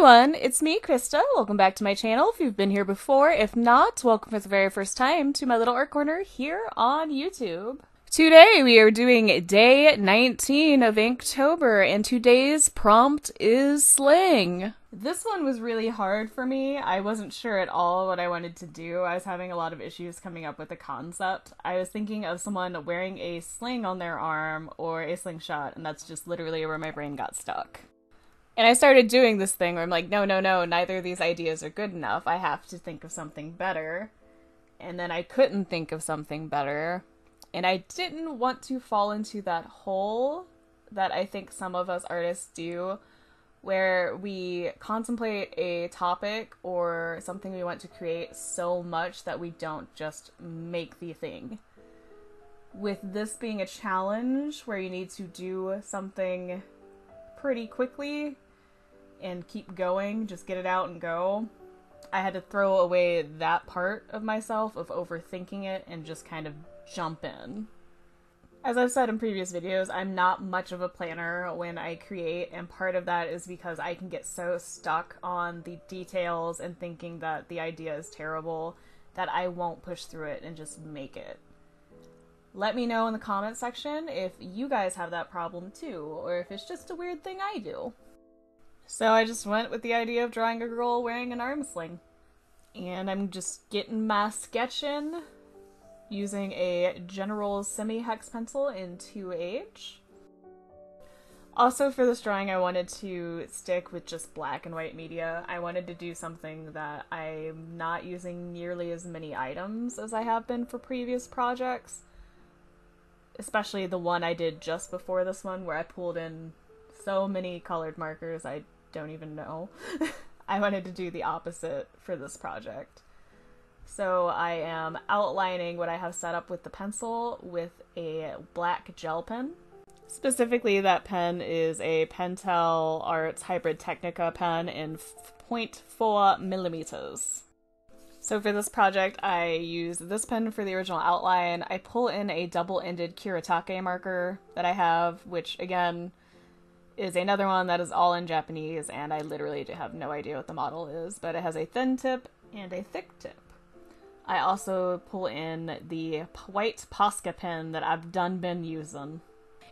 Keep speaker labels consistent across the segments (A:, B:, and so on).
A: everyone, it's me, Krista. Welcome back to my channel if you've been here before. If not, welcome for the very first time to my little art corner here on YouTube. Today we are doing day 19 of Inktober, and today's prompt is Sling. This one was really hard for me. I wasn't sure at all what I wanted to do. I was having a lot of issues coming up with the concept. I was thinking of someone wearing a sling on their arm or a slingshot, and that's just literally where my brain got stuck. And I started doing this thing where I'm like, no, neither of these ideas are good enough. I have to think of something better. And then I couldn't think of something better. And I didn't want to fall into that hole that I think some of us artists do, where we contemplate a topic or something we want to create so much that we don't just make the thing. With this being a challenge where you need to do something pretty quickly and keep going, just get it out and go, I had to throw away that part of myself of overthinking it and just kind of jump in. As I've said in previous videos, I'm not much of a planner when I create, and part of that is because I can get so stuck on the details and thinking that the idea is terrible that I won't push through it and just make it. Let me know in the comment section if you guys have that problem too, or if it's just a weird thing I do. So I just went with the idea of drawing a girl wearing an arm sling. And I'm just getting my sketch in using a general Semi-Hex pencil in 2H. Also for this drawing I wanted to stick with just black and white media. I wanted to do something that I'm not using nearly as many items as I have been for previous projects. Especially the one I did just before this one, where I pulled in so many colored markers I don't even know. I wanted to do the opposite for this project. So I am outlining what I have set up with the pencil with a black gel pen. Specifically, that pen is a Pentel Arts Hybrid Technica pen in 0.4 millimeters. So for this project, I use this pen for the original outline. I pull in a double-ended Kuretake marker that I have, which again is another one that is all in Japanese, and I literally have no idea what the model is, but it has a thin tip and a thick tip. I also pull in the white Posca pen that I've been using.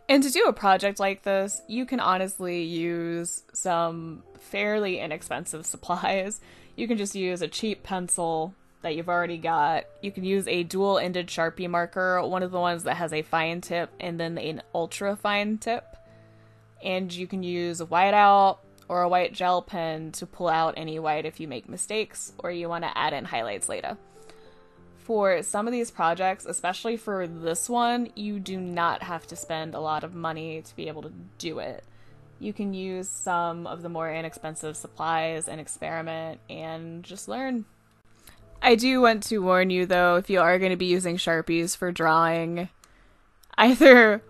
A: And to do a project like this, you can honestly use some fairly inexpensive supplies. You can just use a cheap pencil that you've already got. You can use a dual-ended Sharpie marker, one of the ones that has a fine tip and then an ultra fine tip. And you can use a whiteout or a white gel pen to pull out any white if you make mistakes or you want to add in highlights later. For some of these projects, especially for this one, you do not have to spend a lot of money to be able to do it. You can use some of the more inexpensive supplies and experiment and just learn. I do want to warn you though, if you are going to be using Sharpies for drawing, either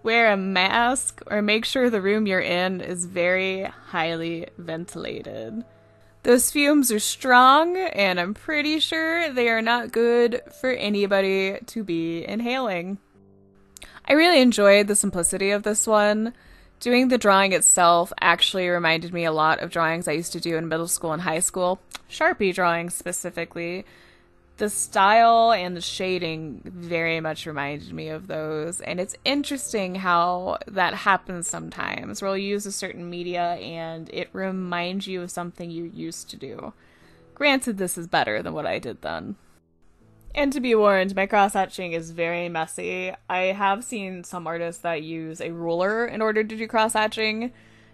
A: wear a mask or make sure the room you're in is very highly ventilated. Those fumes are strong, and I'm pretty sure they are not good for anybody to be inhaling. I really enjoyed the simplicity of this one. Doing the drawing itself actually reminded me a lot of drawings I used to do in middle school and high school. Sharpie drawings specifically. The style and the shading very much reminded me of those, and it's interesting how that happens sometimes, where you'll use a certain media and it reminds you of something you used to do. Granted, this is better than what I did then. And to be warned, my cross-hatching is very messy. I have seen some artists that use a ruler in order to do cross-hatching.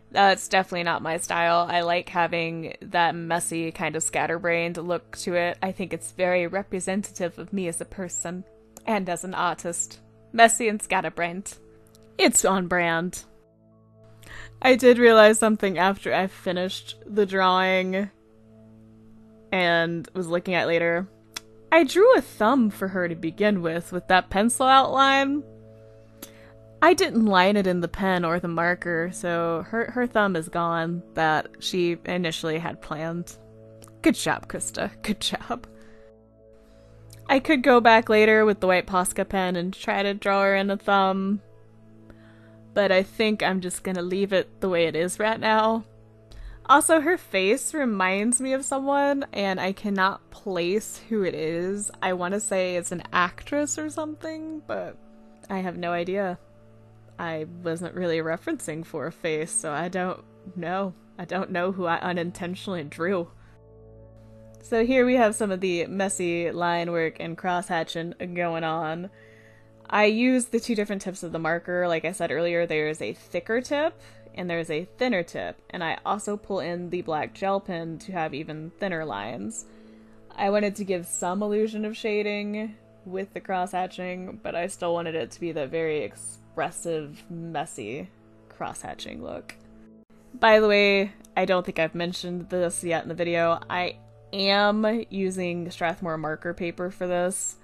A: That's definitely not my style. I like having that messy kind of scatterbrained look to it. I think it's very representative of me as a person and as an artist. Messy and scatterbrained. It's on brand. I did realize something after I finished the drawing and was looking at it later. I drew a thumb for her to begin with that pencil outline. I didn't line it in the pen or the marker, so her thumb is gone that she initially had planned. Good job, Krista. Good job. I could go back later with the white Posca pen and try to draw her in a thumb, but I think I'm just gonna leave it the way it is right now. Also, her face reminds me of someone, and I cannot place who it is. I want to say it's an actress or something, but I have no idea. I wasn't really referencing for a face, so I don't know. I don't know who I unintentionally drew. So here we have some of the messy line work and cross-hatching going on. I use the two different tips of the marker. Like I said earlier, there's a thicker tip and there's a thinner tip, and I also pull in the black gel pen to have even thinner lines. I wanted to give some illusion of shading with the cross-hatching, but I still wanted it to be the very expressive, messy cross-hatching look. By the way, I don't think I've mentioned this yet in the video. I am using Strathmore marker paper for this.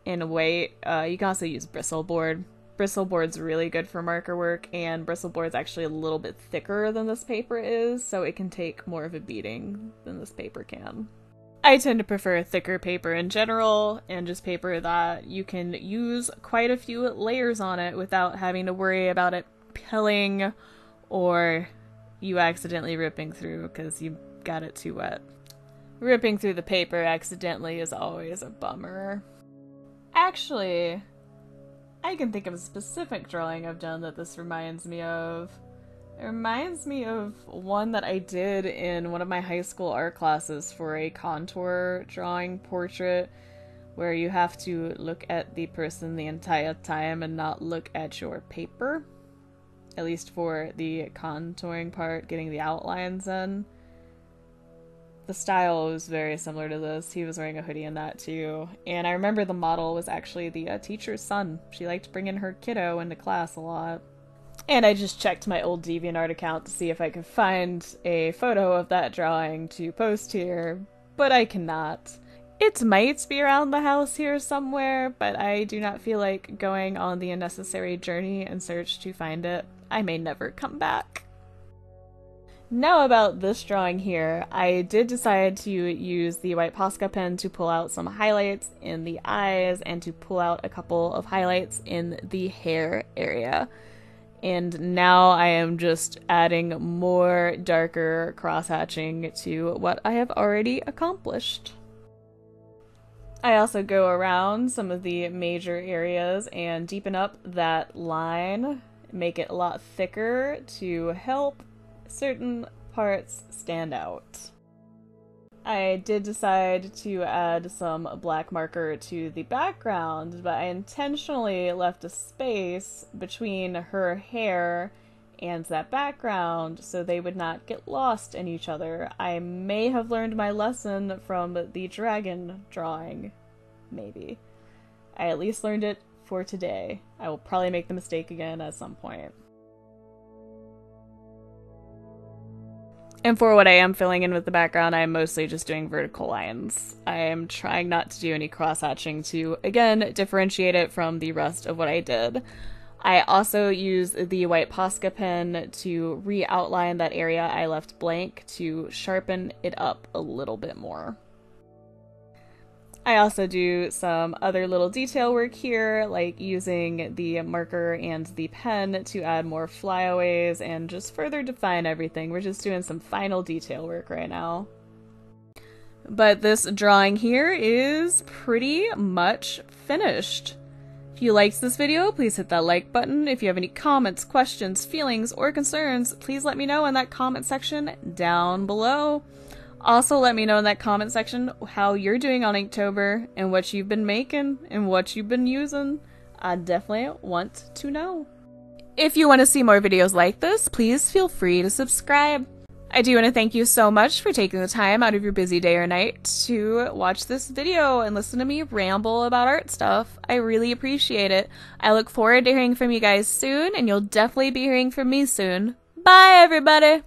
A: In a way, you can also use bristle board. Bristle board's really good for marker work, and bristle board's actually a little bit thicker than this paper is, so it can take more of a beating than this paper can. I tend to prefer thicker paper in general, and just paper that you can use quite a few layers on it without having to worry about it pilling or you accidentally ripping through because you got it too wet. Ripping through the paper accidentally is always a bummer. Actually, I can think of a specific drawing I've done that this reminds me of. It reminds me of one that I did in one of my high school art classes for a contour drawing portrait where you have to look at the person the entire time and not look at your paper. At least for the contouring part, getting the outlines in. The style was very similar to this. He was wearing a hoodie in that too. And I remember the model was actually the teacher's son. She liked bringing her kiddo into class a lot. And I just checked my old DeviantArt account to see if I could find a photo of that drawing to post here, but I cannot. It might be around the house here somewhere, but I do not feel like going on the unnecessary journey and search to find it. I may never come back. Now about this drawing here, I did decide to use the white Posca pen to pull out some highlights in the eyes and to pull out a couple of highlights in the hair area. And now I am just adding more darker cross-hatching to what I have already accomplished. I also go around some of the major areas and deepen up that line, make it a lot thicker to help certain parts stand out. I did decide to add some black marker to the background, but I intentionally left a space between her hair and that background so they would not get lost in each other. I may have learned my lesson from the dragon drawing, maybe. I at least learned it for today. I will probably make the mistake again at some point. And for what I am filling in with the background, I'm mostly just doing vertical lines. I am trying not to do any cross-hatching to, again, differentiate it from the rest of what I did. I also used the white Posca pen to re-outline that area I left blank to sharpen it up a little bit more. I also do some other little detail work here, like using the marker and the pen to add more flyaways and just further define everything. We're just doing some final detail work right now. But this drawing here is pretty much finished. If you liked this video, please hit that like button. If you have any comments, questions, feelings, or concerns, please let me know in that comment section down below. Also, let me know in that comment section how you're doing on Inktober and what you've been making and what you've been using. I definitely want to know. If you want to see more videos like this, please feel free to subscribe. I do want to thank you so much for taking the time out of your busy day or night to watch this video and listen to me ramble about art stuff. I really appreciate it. I look forward to hearing from you guys soon, and you'll definitely be hearing from me soon. Bye, everybody!